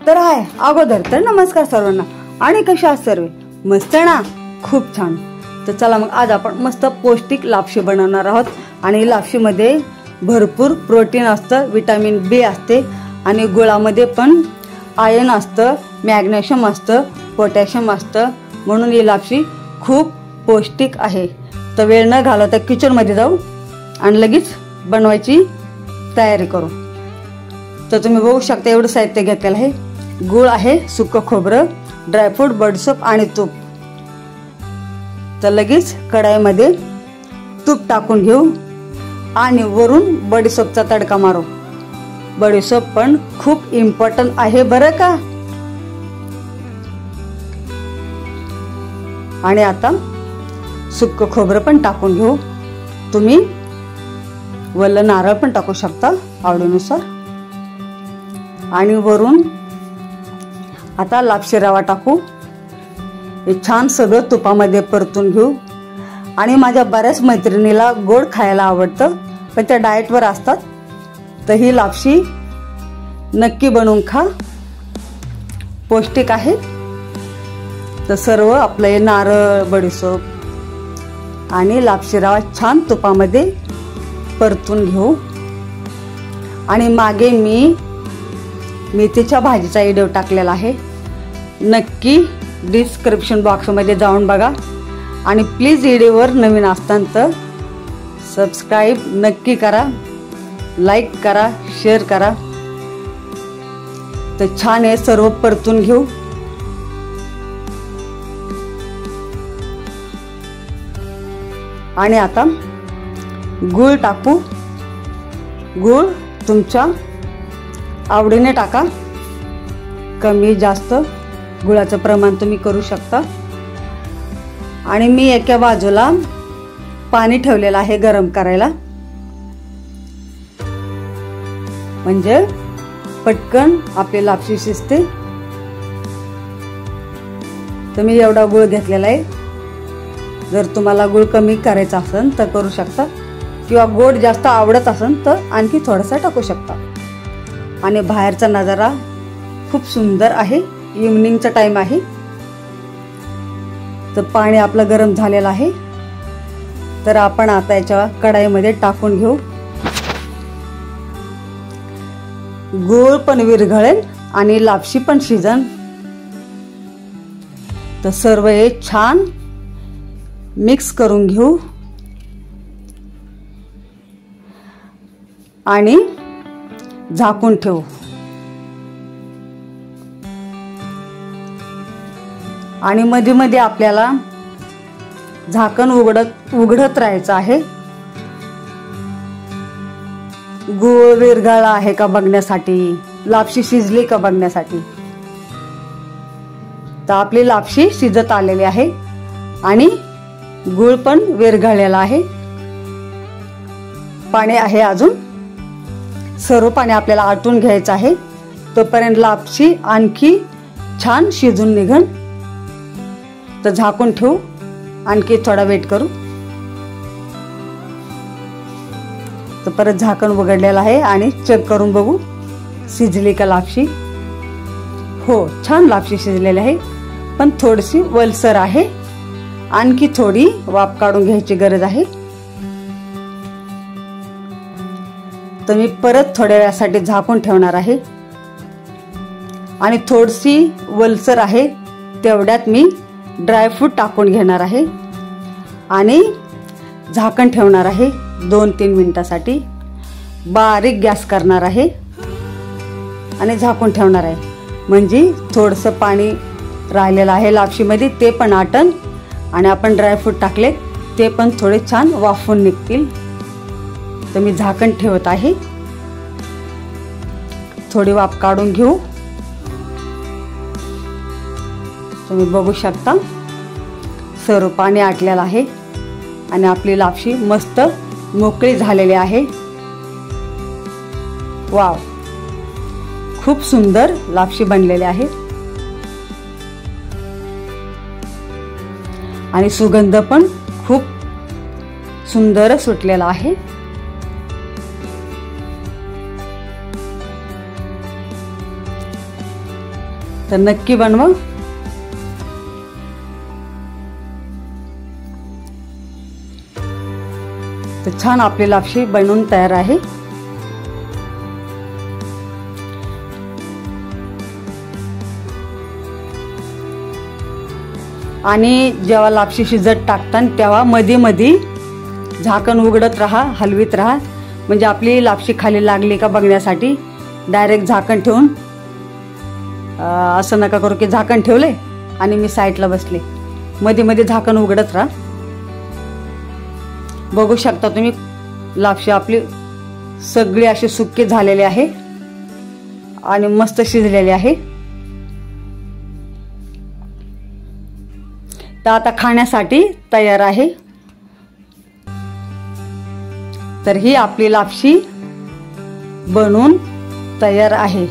तर आहे अगोदर तर नमस्कार सर्वांना. आणि कशा आहात सर्व? मस्त ना, खूप छान. तर चला मग आज आपण मस्त पौष्टिक लापशी बनवणार आहोत. आणि लापशीमध्ये भरपूर प्रोटीन असतं, विटामिन बी असते आणि गुळामध्ये पण आयर्न असतं, मॅग्नेशियम असतं, पोटॅशियम असतं. म्हणून ही लापशी खूप पौष्टिक आहे. तर वेळ न घालवता किचनमध्ये जाऊ आणि लगेच बनवायची तयारी करू. तर तुम्ही बघू शकता एवढं साहित्य घेतलेलं आहे. गूळ आहे, सुकं खोबरं, ड्रायफ्रूट, बडीशेप आणि तूप. तर लगेच कढाईमध्ये तूप टाकून घेऊ आणि वरून बडीशेपचा तडका मारू. बडीशेप पण खूप इम्पॉर्टंट आहे बरं का. आणि आता सुकं खोबरं पण टाकून घेऊ. तुम्ही वल्ल नारळ पण टाकू शकता आवडीनुसार. आणि वरून आता लापशी रवा टाकू. हे छान सगळं तुपामध्ये परतून घेऊ. आणि माझ्या बऱ्याच मैत्रिणीला गोड खायला आवडतं, पण त्या डाएटवर असतात. तर ही लापशी नक्की बनवून खा, पौष्टिक आहे. तर सर्व आपलं नारळ, बडीशेप आणि लापशी रवा छान तुपामध्ये परतून घेऊ. आणि मागे मी मेथीच्या भाजीचा व्हिडिओ टाकलेला आहे, नक्की डिस्क्रिप्शन बॉक्समध्ये जाऊन बघा. आणि प्लीज व्हिडिओवर नवीन असताना तर सबस्क्राईब नक्की करा, लाईक करा, शेअर करा. तर छान हे सर्व परतून घेऊ. आणि आता गूळ टाकू. गूळ तुमच्या आवडीने टाका, कमी जास्त गुळाचं प्रमाण तुम्ही करू शकता. आणि मी एका बाजूला पाणी ठेवलेलं आहे गरम करायला, म्हणजे पटकन आपली लापशी शिजते. तर मी एवढा गूळ घेतलेला आहे. जर तुम्हाला गूळ कमी करायचा असेल तर करू शकता, किंवा गोड जास्त आवडत असेल तर आणखी थोडासा टाकू शकता. आणि बाहेरचा नजारा खूप सुंदर आहे, इव्हनिंगचा टाइम आहे. तर पाणी आपलं गरम झालेलं आहे. तर आपण आता याच्या कढाईमध्ये टाकून घेऊ. गूळ पण विरघळेल आणि लापशी पण शिजन. तर सर्व हे छान मिक्स करून घेऊ. आणि झाकून ठेवू. आणि मध्ये मध्ये आपल्याला झाकण उघडत राहायचं आहे, गूळ विरघळला आहे का बघण्यासाठी, लापशी शिजली का बघण्यासाठी. तर आपली लापशी शिजत आलेली आहे आणि गूळ पण विरघळलेला आहे. पाणी आहे अजून, सर्व पाणी आपल्याला आटून घ्यायचं आहे. तोपर्यंत लापशी आणखी छान शिजून निघन. तर झाकून ठेवू, आणखी थोडा वेट करू. तर परत झाकण उघडलेलं आहे आणि चेक करून बघू शिजली का लापशी. हो, छान लापशी शिजलेली आहे, पण थोडीशी वलसर आहे. आणखी थोडी वाफ काढून घ्यायची गरज आहे. तर मी परत थोड्या वेळासाठी झाकून ठेवणार आहे. आणि थोडीशी वलसर आहे तेवढ्यात मी ड्रायफ्रूट टाकून घेणार आहे आणि झाकण ठेवणार आहे 2-3 मिनिटासाठी. बारीक गॅस करणार आहे आणि झाकून ठेवणार आहे, म्हणजे थोडंसं पाणी राहिलेलं आहे लापशीमध्ये ते पण आटन. आणि आपण ड्रायफ्रूट टाकले ते पण थोडे छान वाफून निघतील. तर मी झाकण ठेवत आहे, थोडी वाफ काढून घेऊ. तुम्ही बघू शकता सर्व पाणी आटलेलं आहे आणि आपली लापशी मस्त मोकळी झालेली आहे. वाव, खूप सुंदर लापशी बनलेली आहे. आणि सुगंध पण खूप सुंदर सुटलेला आहे. तर नक्की बनवा. तर छान आपली लापशी बनवून तयार आहे. आणि जेव्हा लापशी शिजत टाकताना तेव्हा मध्ये मध्ये झाकण उघडत राहा, हलवीत राहा, म्हणजे आपली लापशी खाली लागली का बघण्यासाठी. डायरेक्ट झाकण ठेवून असं नका करू की झाकण ठेवले आणि मी साईडला बसले. मध्ये मध्ये झाकण उघडत राहा. बघू शकता तुम्ही लापशी आपली सगळी अशी सुक्की झालेली आहे आणि मस्त शिजलेली आहे. तर आता खाण्यासाठी तयार आहे. तर ही आपली लापशी बनवून तयार आहे.